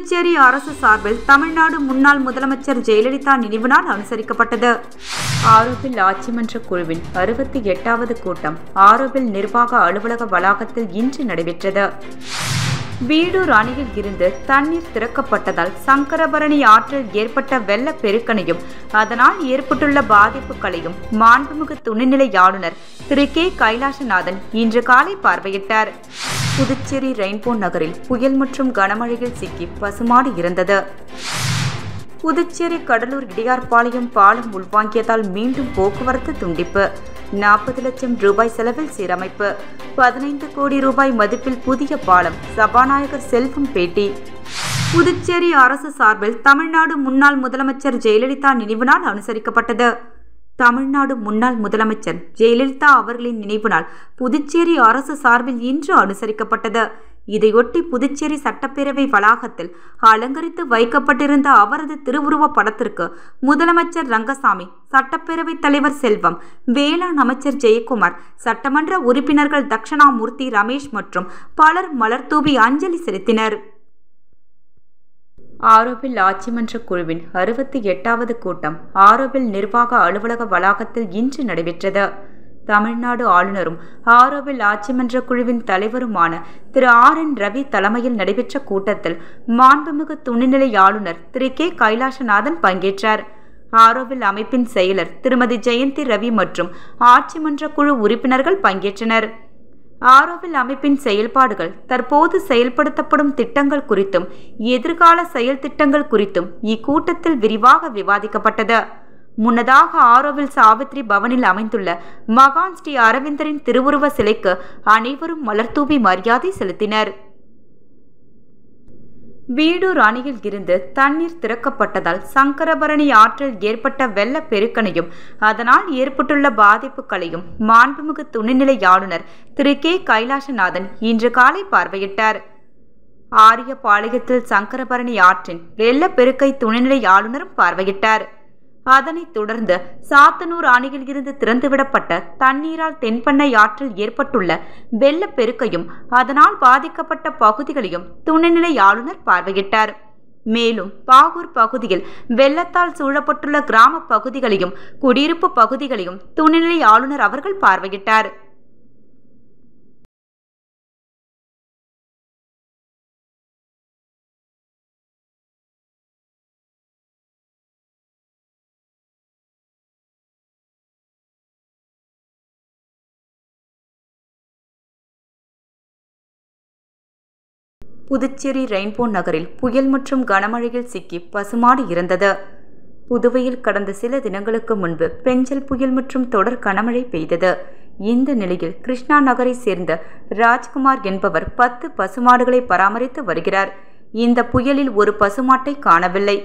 புதுச்சேரி அரசு சார்பில் தமிழ்நாடு முன்னாள் முதலமைச்சர் ஜெயலலிதா நினைவு நாள் அனுசரிக்கப்பட்டது. ஆரோவில் ஆட்சிமன்ற குழுவின் 68வது கூட்டம் ஆரோவில் நிர்வாக அலுவலக வளாகத்தில் இன்று நடைபெற்றது. வீடூர் அணையில் இருந்து தண்ணீர் திறக்கப்பட்டதால் சங்கரபரணி ஆற்றில் ஏற்பட்ட வெள்ளப்பெருக்கினையும் அதனால் ஏற்பட்டுள்ள பாதிப்புகளையும் மாண்புமிகு துணைநிலை ஆளுநர் திரு கே கைலாசநாதன் இன்று காலை பார்வையிட்டார். புதுச்சேரி ரெயின்போ நகரில் புயல் மற்றும் கனமழையில் சிக்கி பசுமாடு இறந்தது. புதுச்சேரி கடலூர் இடையார்பாளையம் பாலம் உள்வாங்கியதால் மீண்டும் போக்குவரத்து துண்டிப்பு. 40 லட்சம் ரூபாய் செலவில் சீரமைப்பு. 15 கோடி ரூபாய் மதிப்பில் புதிய பாலம். சபாநாயகர் செல்வம் பேட்டி. புதுச்சேரி அரசு சார்பில் தமிழ்நாடு முன்னாள் முதலமைச்சர் ஜெயலலிதா நினைவு நாள் அனுசரிக்கப்பட்டது. தமிழ்நாடு முன்னாள் முதலமைச்சர் ஜெயலலிதா அவர்களின் நினைவு நாள் புதுச்சேரி அரசு சார்பில் இன்று அனுசரிக்கப்பட்டது. இதையொட்டி புதுச்சேரி சட்டப்பேரவை வளாகத்தில் அலங்கரித்து வைக்கப்பட்டிருந்த அவரது திருவுருவ படத்திற்கு முதலமைச்சர் ரங்கசாமி, சட்டப்பேரவைத் தலைவர் செல்வம், வேளாண் அமைச்சர் ஜெயக்குமார், சட்டமன்ற உறுப்பினர்கள் தட்சணாமூர்த்தி, ரமேஷ் மற்றும் பலர் மலர்தூவி அஞ்சலி செலுத்தினர். ஆரோவில் ஆட்சிமன்ற குழுவின் 68வது கூட்டம் ஆரோவில் நிர்வாக அலுவலக வளாகத்தில் இன்று நடைபெற்றது. தமிழ்நாடு ஆளுநரும் ஆரோவில் ஆட்சிமன்ற குழுவின் தலைவருமான திரு ஆர்.என். ரவி தலைமையில் நடைபெற்ற கூட்டத்தில் மாண்புமிகு துணைநிலை ஆளுநர் திரு கே கைலாசநாதன் பங்கேற்றார். ஆரோவில் அமைப்பின் செயலர் திருமதி ஜெயந்தி ரவி மற்றும் ஆட்சிமன்ற குழு உறுப்பினர்கள் பங்கேற்றனர். ஆரோவில் அமைப்பின் செயல்பாடுகள், தற்போது செயல்படுத்தப்படும் திட்டங்கள் குறித்தும் எதிர்கால செயல் திட்டங்கள் குறித்தும் இக்கூட்டத்தில் விரிவாக விவாதிக்கப்பட்டது. முன்னதாக ஆரோவில் சாவித்ரி பவனில் அமைந்துள்ள மகான் ஸ்ரீ அரவிந்தரின் திருவுருவ சிலைக்கு அனைவரும் மலர்தூவி மரியாதை செலுத்தினர். வீடூர் அணையில் இருந்து தண்ணீர் திறக்கப்பட்டதால் சங்கரபரணி ஆற்றில் ஏற்பட்ட வெள்ளப்பெருக்கினையும் அதனால் ஏற்பட்டுள்ள பாதிப்புகளையும் மாண்புமிகு துணைநிலை ஆளுநர் திரு கே கைலாசநாதன் இன்று காலை பார்வையிட்டார். ஆரியபாளையத்தில் சங்கரபரணி ஆற்றின் வெள்ளப்பெருக்கை துணைநிலை ஆளுநரும் பார்வையிட்டார். அதனைத் தொடர்ந்து சாத்தனூர் அணையில் இருந்து திறந்துவிடப்பட்ட தண்ணீரால் தென்பண்ணை ஆற்றில் ஏற்பட்டுள்ள வெள்ளப்பெருக்கையும் அதனால் பாதிக்கப்பட்ட பகுதிகளையும் துணைநிலை ஆளுநர் பார்வையிட்டார். மேலும் பாகூர் பகுதியில் வெள்ளத்தால் சூழப்பட்டுள்ள கிராம பகுதிகளையும் குடியிருப்பு பகுதிகளையும் துணைநிலை ஆளுநர் அவர்கள் பார்வையிட்டார். புதுச்சேரி ரெயின்போ நகரில் புயல் மற்றும் கனமழையில் சிக்கி பசுமாடு இறந்தது. புதுவையில் கடந்த சில தினங்களுக்கு முன்பு பெஞ்சல் புயல் மற்றும் தொடர் கனமழை பெய்தது. இந்த நிலையில் கிருஷ்ணா நகரை சேர்ந்த ராஜ்குமார் என்பவர் 10 பசுமாடுகளை பராமரித்து வருகிறார். இந்த புயலில் ஒரு பசுமாட்டை காணவில்லை.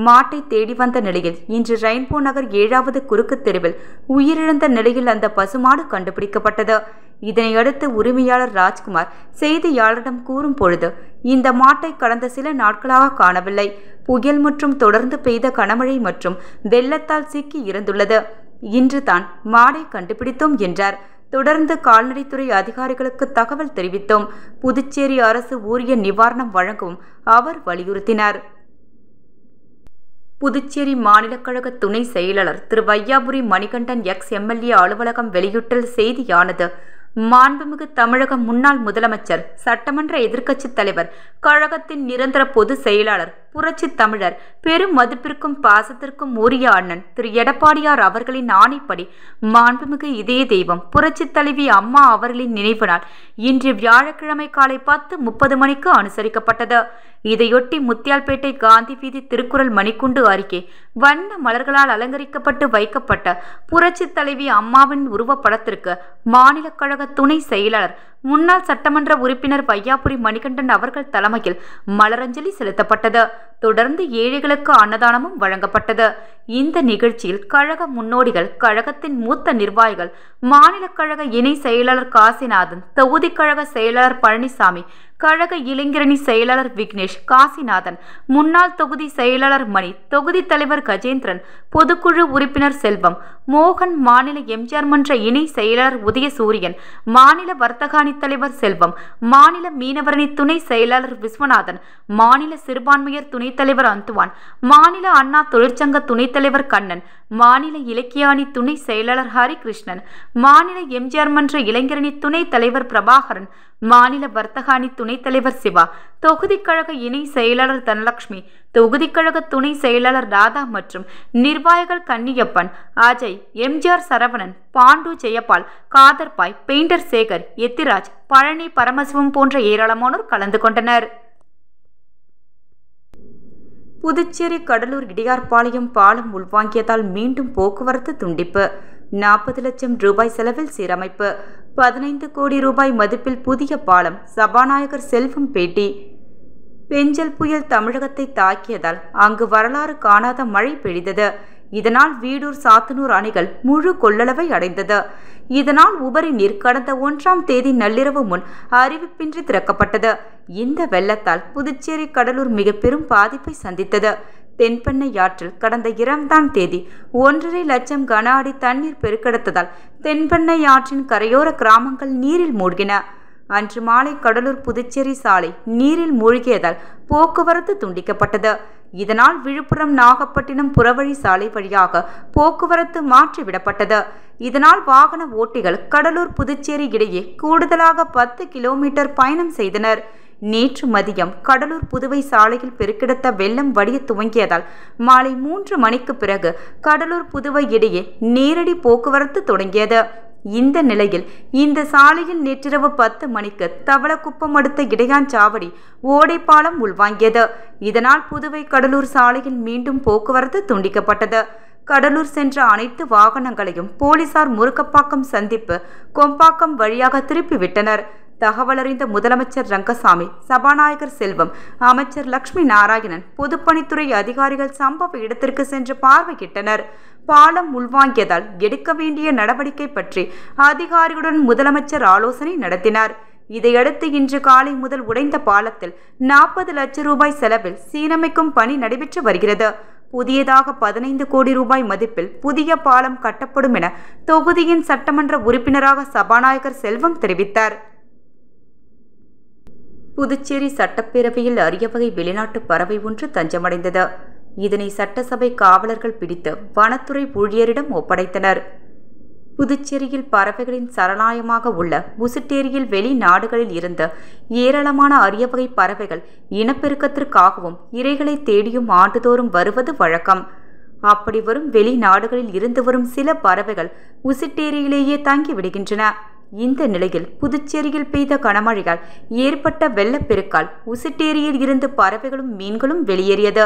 மாட்டை தேடி வந்த நிலையில் இன்று ரெயின்போ நகர் 7வது குறுக்கு தெருவில் உயிரிழந்த நிலையில் அந்த பசுமாடு கண்டுபிடிக்கப்பட்டது. இதனையடுத்து உரிமையாளர் ராஜ்குமார் செய்தியாளரிடம் கூறும் பொழுது, இந்த மாட்டை கடந்த சில நாட்களாக காணவில்லை. புயல் மற்றும் தொடர்ந்து பெய்த கனமழை மற்றும் வெள்ளத்தால் சிக்கி இறந்துள்ளது. இன்று தான் மாடை கண்டுபிடித்தோம் என்றார். தொடர்ந்து கால்நடைத்துறை அதிகாரிகளுக்கு தகவல் தெரிவித்தோம். புதுச்சேரி அரசு உரிய நிவாரணம் வழங்கவும் அவர் வலியுறுத்தினார். புதுச்சேரி மாநில கழக துணை செயலாளர் திரு வையாபுரி மணிகண்டன் எக்ஸ்-எம்எல்ஏ அலுவலகம் வெளியிட்டுள்ள செய்தியானது, மாண்புமிகு தமிழக முன்னாள் முதலமைச்சர், சட்டமன்ற எதிர்க்கட்சித் தலைவர், கழகத்தின் நிரந்தர பொதுச் செயலாளர், புரட்சி தமிழர், பெரும் மதிப்பிற்கும் பாசத்திற்கும் உரிய அண்ணன் திரு எடப்பாடியார் அவர்களின் ஆணைப்படி மாண்புமிகு இதய தெய்வம் புரட்சி தலைவி அம்மா அவர்களின் நினைவு நாள் இன்று வியாழக்கிழமை காலை 10:30 மணிக்கு அனுசரிக்கப்பட்டது. இதையொட்டி முத்தியால்பேட்டை காந்தி வீதி திருக்குறள் மணிக்குண்டு அருகே வண்ண மலர்களால் அலங்கரிக்கப்பட்டு வைக்கப்பட்ட புரட்சி தலைவி அம்மாவின் உருவப்படத்திற்கு மாநில கழக துணை செயலாளர் முன்னாள் சட்டமன்ற உறுப்பினர் வையாபுரி மணிகண்டன் அவர்கள் தலைமையில் மலரஞ்சலி செலுத்தப்பட்டது. தொடர்ந்து ஏழைகளுக்கு அன்னதானமும் வழங்கப்பட்டது. இந்த நிகழ்ச்சியில் கழக முன்னோடிகள், கழகத்தின் மூத்த நிர்வாகிகள், மாநில கழக இணை செயலாளர் காசிநாதன், தொகுதி கழக செயலாளர் பழனிசாமி, கழக இளைஞரணி செயலாளர் விக்னேஷ் காசிநாதன், முன்னாள் தொகுதி செயலாளர் மணி, தொகுதி தலைவர் கஜேந்திரன், பொதுக்குழு உறுப்பினர் செல்வம், மோகன், மாநில எம்ஜிஆர் மன்ற இணை செயலாளர் உதயசூரியன், மாநில வர்த்தக அணி தலைவர் செல்வம், மாநில மீனவரணி துணை செயலாளர் விஸ்வநாதன், மாநில சிறுபான்மையர் துணைத் தலைவர் அந்துவான், மாநில அண்ணா தொழிற்சங்க துணைத் தலைவர் கண்ணன், மாநில இலக்கிய அணி துணை செயலாளர் ஹரிகிருஷ்ணன், மாநில எம்ஜிஆர் மன்ற இளைஞரணி துணைத் தலைவர் பிரபாகரன், மாநில வர்த்தக அணி துணைத் தலைவர் சிவா, தொகுதி கழக இணை செயலாளர் தனலட்சுமி, தொகுதி கழக துணை செயலாளர் ராதா மற்றும் நிர்வாகிகள் கன்னியப்பன், அஜய், எம்ஜிஆர் சரவணன், பாண்டு ஜெயபால், காதர்பாய், பெயிண்டர் சேகர், எத்திராஜ், பழனி பரமசிவம் போன்ற ஏராளமானோர் கலந்து கொண்டனர். புதுச்சேரி கடலூர் இடையார்பாளையம் பாலம் உள்வாங்கியதால் மீண்டும் போக்குவரத்து துண்டிப்பு. 40 லட்சம் ரூபாய் செலவில் சீரமைப்பு. 15 கோடி ரூபாய் மதிப்பில் புதிய பாலம். சபாநாயகர் செல்வம் பேட்டி. பெஞ்சல் புயல் தமிழகத்தை தாக்கியதால் அங்கு வரலாறு காணாத மழை பெய்தது. இதனால் வீடூர், சாத்தனூர் அணைகள் முழு கொள்ளளவை அடைந்தது. இதனால் உபரி நீர் கடந்த 1ஆம் தேதி நள்ளிரவு முன் அறிவிப்பின்றி திறக்கப்பட்டது. இந்த வெள்ளத்தால் புதுச்சேரி கடலூர் மிக பெரும் பாதிப்பை சந்தித்தது. தென்பெண்ணை ஆற்றில் கடந்த 2ஆம் தேதி 1.5 லட்சம் கன அடி தண்ணீர் பெருக்கெடுத்ததால் தென்பெண்ணை ஆற்றின் கரையோர கிராமங்கள் நீரில் மூழ்கின. அன்று மாலை கடலூர் புதுச்சேரி சாலை நீரில் மூழ்கியதால் போக்குவரத்து துண்டிக்கப்பட்டது. இதனால் விழுப்புரம், நாகப்பட்டினம் புறவழி சாலை வழியாக போக்குவரத்து மாற்றிவிடப்பட்டது. இதனால் வாகன ஓட்டிகள் கடலூர் புதுச்சேரி இடையே கூடுதலாக 10 கிலோமீட்டர் பயணம் செய்தனர். நேற்று மதியம் கடலூர் புதுவை சாலையில் பெருக்கெடுத்த வெள்ளம் வடிய துவங்கியதால் மாலை 3 மணிக்கு பிறகு கடலூர் புதுவை இடையே நேரடி போக்குவரத்து தொடங்கியது. இந்த நிலையில் இந்த சாலையில் நேற்றிரவு 10 மணிக்கு தவளக்குப்பம் அடுத்த இடையாஞ்சாவடி ஓடைப்பாலம் உள்வாங்கியது. இதனால் புதுவை கடலூர் சாலையில் மீண்டும் போக்குவரத்து துண்டிக்கப்பட்டது. கடலூர் சென்ற அனைத்து வாகனங்களையும் போலீசார் முருக்கப்பாக்கம் சந்திப்பு, கொம்பாக்கம் வழியாக திருப்பிவிட்டனர். தகவலறிந்த முதலமைச்சர் ரங்கசாமி, சபாநாயகர் செல்வம், அமைச்சர் லட்சுமி நாராயணன், பொதுப்பணித்துறை அதிகாரிகள் சம்பவ இடத்திற்கு சென்று பார்வையிட்டனர். பாலம் உள்வாங்கியதால் எடுக்க வேண்டிய நடவடிக்கை பற்றி அதிகாரிகளுடன் முதலமைச்சர் ஆலோசனை நடத்தினார். இதையடுத்து இன்று காலை முதல் உடைந்த பாலத்தில் 40 லட்சம் ரூபாய் செலவில் சீரமைக்கும் பணி நடைபெற்று வருகிறது. புதியதாக 15 கோடி ரூபாய் மதிப்பில் புதிய பாலம் கட்டப்படும் என தொகுதியின் சட்டமன்ற உறுப்பினராக சபாநாயகர் செல்வம் தெரிவித்தார். புதுச்சேரி சட்டப்பேரவையில் அரிய வகை வெளிநாட்டு பறவை ஒன்று தஞ்சமடைந்தது. இதனை சட்டசபை காவலர்கள் பிடித்து வனத்துறை ஊழியரிடம் ஒப்படைத்தனர். புதுச்சேரியில் பறவைகளின் சரணாலயமாக உள்ள முசுட்டேரியில் வெளிநாடுகளில் இருந்து ஏராளமான அரிய வகை பறவைகள் இனப்பெருக்கத்திற்காகவும் இரைகளை தேடியும் ஆண்டுதோறும் வருவது வழக்கம். அப்படி வரும் வெளிநாடுகளில் இருந்து வரும் சில பறவைகள் முசுட்டேரியிலேயே தங்கிவிடுகின்றன. இந்த நிலையில் புதுச்சேரியில் பெய்த கனமழையால் ஏற்பட்ட வெள்ளப்பெருக்கால் உசுட்டேரியில் இருந்து பறவைகளும் மீன்களும் வெளியேறியது.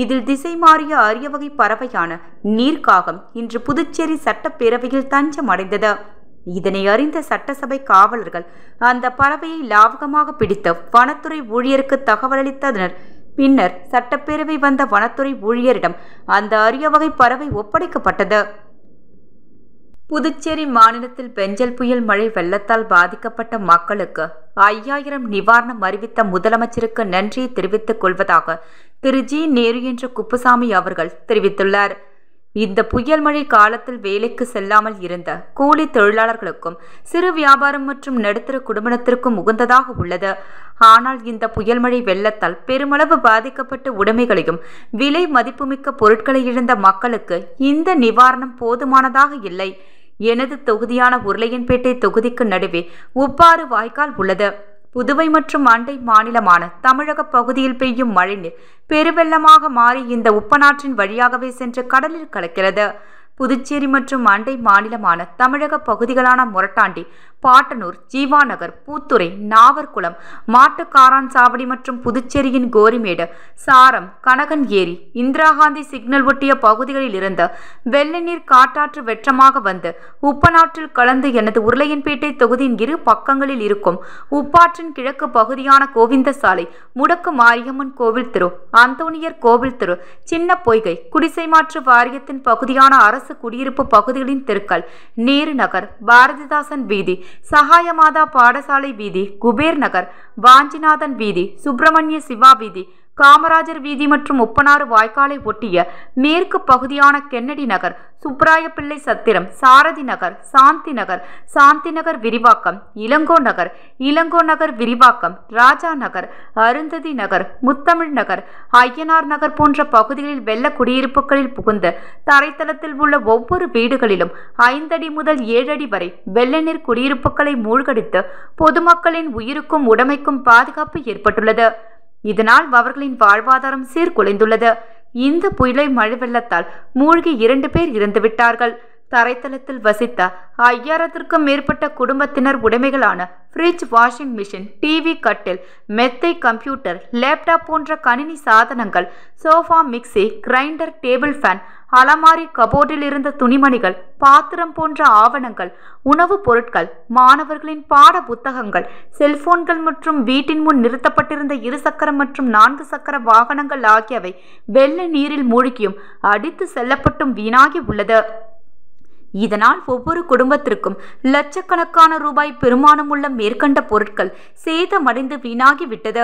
இதில் திசை மாறிய அரிய வகை பறவையான நீர்க்காகம் இன்று புதுச்சேரி சட்டப்பேரவையில் தஞ்சமடைந்தது. இதனை அறிந்த சட்டசபை காவலர்கள் அந்த பறவையை லாவகமாக பிடித்து வனத்துறை ஊழியருக்கு தகவலளித்தனர். பின்னர் சட்டப்பேரவை வந்த வனத்துறை ஊழியரிடம் அந்த அரிய வகை பறவை ஒப்படைக்கப்பட்டது. புதுச்சேரி மாநிலத்தில் பெஞ்சல் புயல் மழை வெள்ளத்தால் பாதிக்கப்பட்ட மக்களுக்கு 5000 நிவாரணம் அறிவித்த முதலமைச்சருக்கு நன்றியை தெரிவித்துக் கொள்வதாக திரு ஜி. நேரு என்ற குப்புசாமி அவர்கள் தெரிவித்துள்ளார். இந்த புயல் மழை காலத்தில் வேலைக்கு செல்லாமல் இருந்த கூலி தொழிலாளர்களுக்கும் சிறு வியாபாரம் மற்றும் நடுத்தர குடும்பத்திற்கும் உகந்ததாக உள்ளது. ஆனால் இந்த புயல் மழை வெள்ளத்தால் பெருமளவு பாதிக்கப்பட்ட உடைமைகளையும் விலை மதிப்புமிக்க பொருட்களை இழந்த மக்களுக்கு இந்த நிவாரணம் போதுமானதாக இல்லை. எனது தொகுதியான உருளையன்பேட்டை தொகுதிக்கு நடுவே உப்பாறு வாய்க்கால் உள்ளது. புதுவை மற்றும் அண்டை மாநிலமான தமிழக பகுதியில் பெய்யும் மழைநீர் பெருவெள்ளமாக மாறி இந்த உப்பனாற்றின் வழியாகவே சென்று கடலில் கலக்கிறது. புதுச்சேரி மற்றும் அண்டை மாநிலமான தமிழக பகுதிகளான மொரட்டாண்டி, பாட்டனூர், ஜீவாநகர், பூத்துறை, நாவர்குளம், மாட்டுக்காரான் சாவடி மற்றும் புதுச்சேரியின் கோரிமேடு, சாரம், கனகன் ஏரி, இந்திரா காந்தி சிக்னல் ஒட்டிய பகுதிகளில் இருந்து வெள்ள நீர் காட்டாற்று வெற்றமாக வந்து உப்பனாற்றில் கலந்து எனது உருளையன்பேட்டை தொகுதியின் இரு பக்கங்களில் இருக்கும் உப்பாற்றின் கிழக்கு பகுதியான கோவிந்த சாலை, முடக்கு மாரியம்மன் கோவில் தெரு, அந்தோனியர் கோவில் தெரு, சின்ன பொய்கை, குடிசை மாற்று வாரியத்தின் பகுதியான அரசு அரசு குடியிருப்பு பகுதிகளின் தெருக்கள் நேரு நகர், பாரதிதாசன் வீதி, சகாயமாதா பாடசாலை வீதி, குபேர் நகர், வாஞ்சிநாதன் வீதி, சுப்பிரமணிய சிவா வீதி, காமராஜர் வீதி மற்றும் உப்பனாறு வாய்க்காலை ஒட்டிய மேற்கு பகுதியான கென்னடி நகர், சுப்ராயப்பிள்ளை சத்திரம், சாரதி நகர், சாந்தி நகர் விரிவாக்கம், இளங்கோ நகர் விரிவாக்கம், ராஜா நகர், அருந்ததி நகர், முத்தமிழ் நகர், ஐயனார் நகர் போன்ற பகுதிகளில் வெள்ள குடியிருப்புகளில் புகுந்து தரைத்தளத்தில் உள்ள ஒவ்வொரு வீடுகளிலும் 5 அடி முதல் 7 அடி வரை வெள்ள நீர் குடியிருப்புகளை மூழ்கடித்து பொதுமக்களின் உயிருக்கும் உடைமைக்கும் பாதுகாப்பு ஏற்பட்டுள்ளது. இதனால் அவர்களின் வாழ்வாதாரம் சீர்குலைந்துள்ளது. இந்த புயலை மழை வெள்ளத்தால் மூழ்கி 2 பேர் இறந்துவிட்டார்கள். தரைத்தளத்தில் வசித்த 5000க்கும் மேற்பட்ட குடும்பத்தினர் உடைமைகளான ஃப்ரிட்ஜ், வாஷிங் மிஷின், டிவி, கட்டில், மெத்தை, கம்ப்யூட்டர், லேப்டாப் போன்ற கணினி சாதனங்கள், sofa, mixie, grinder, table fan, அலமாரி, கபோர்டில் இருந்த துணிமணிகள், பாத்திரம் போன்ற ஆவணங்கள், உணவுப் பொருட்கள், மாணவர்களின் பாட புத்தகங்கள், செல்போன்கள் மற்றும் வீட்டின் முன் நிறுத்தப்பட்டிருந்த 2 சக்கர மற்றும் 4 சக்கர வாகனங்கள் ஆகியவை வெள்ள நீரில் மூழ்கியும் அடித்து செல்லப்பட்டும் வீணாகி உள்ளது. இதனால் ஒவ்வொரு குடும்பத்திற்கும் லட்சக்கணக்கான ரூபாய் பெருமானமுள்ள மேற்கண்ட பொருட்கள் சேதமடைந்து வீணாகிவிட்டது.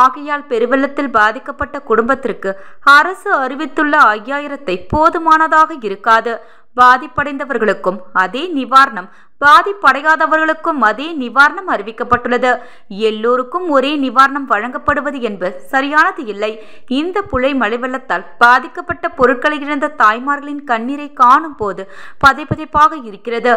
ஆகையால் பெருவெள்ளத்தில் பாதிக்கப்பட்ட குடும்பத்திற்கு அரசு அறிவித்துள்ள 5000 போதுமானதாக இருக்காது. பாதிப்படைந்தவர்களுக்கும் அதே நிவாரணம், பாதிப்படையாதவர்களுக்கும் அதே நிவாரணம் அறிவிக்கப்பட்டுள்ளது. எல்லோருக்கும் ஒரே நிவாரணம் வழங்கப்படுவது என்பது சரியானது இல்லை. இந்த புழை மழை வெள்ளத்தால் பாதிக்கப்பட்ட பொருட்களை இழந்த தாய்மார்களின் கண்ணீரை காணும் போது பதைப்பதைப்பாக இருக்கிறது.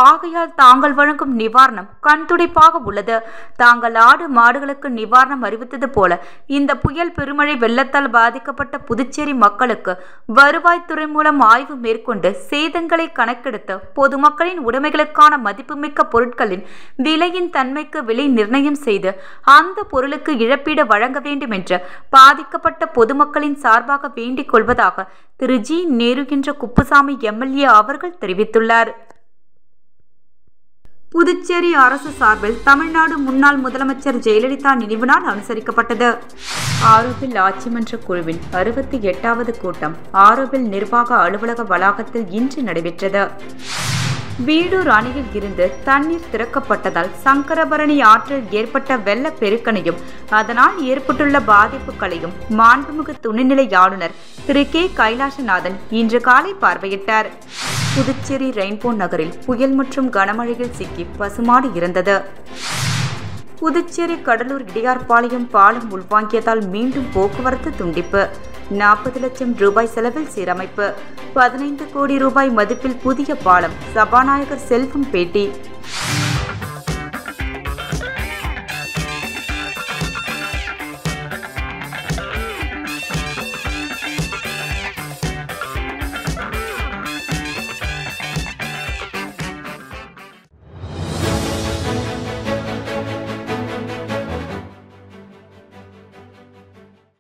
ஆகையால் தாங்கள் வழங்கும் நிவாரணம் கண்துடைப்பாக உள்ளது. தாங்கள் ஆடு மாடுகளுக்கு நிவாரணம் அறிவித்தது போல இந்த புயல் பெருமழை வெள்ளத்தால் பாதிக்கப்பட்ட புதுச்சேரி மக்களுக்கு வருவாய்த்துறை மூலம் ஆய்வு மேற்கொண்டு சேதங்களை கணக்கெடுத்து பொதுமக்களின் உடைமைகளுக்கான மதிப்புமிக்க பொருட்களின் விலையின் தன்மைக்கு விலை நிர்ணயம் செய்து அந்த பொருளுக்கு இழப்பீடு வழங்க வேண்டும் என்று பாதிக்கப்பட்ட பொதுமக்களின் சார்பாக வேண்டிக் கொள்வதாக திரு ஜி. நேரு என்ற குப்புசாமி எம்எல்ஏ அவர்கள் தெரிவித்துள்ளார். புதுச்சேரி அரசு சார்பில் தமிழ்நாடு முன்னாள் முதலமைச்சர் ஜெயலலிதா நினைவு நாள் அனுசரிக்கப்பட்டது. ஆரோவில் ஆட்சிமன்ற குழுவின் 68வது கூட்டம் ஆரோவில் நிர்வாக அலுவலக வளாகத்தில் இன்று நடைபெற்றது. வீடூர் அணையில் இருந்து தண்ணீர் திறக்கப்பட்டதால் சங்கரபரணி ஆற்றில் ஏற்பட்ட வெள்ள பெருக்கனையும் அதனால் ஏற்பட்டுள்ள பாதிப்புகளையும் மாண்புமிகு துணைநிலை ஆளுநர் திரு கே. கைலாசநாதன் இன்று காலை பார்வையிட்டார். புதுச்சேரி ரெயின்போ நகரில் புயல் மற்றும் கனமழையில் சிக்கி பசுமாடு இறந்தது. புதுச்சேரி கடலூர் இடையார்பாளையம் பாலம் உள்வாங்கியதால் மீண்டும் போக்குவரத்து துண்டிப்பு. 40 லட்சம் ரூபாய் செலவில் சீரமைப்பு. 15 கோடி ரூபாய் மதிப்பில் புதிய பாலம். சபாநாயகர் செல்வம் பேட்டி.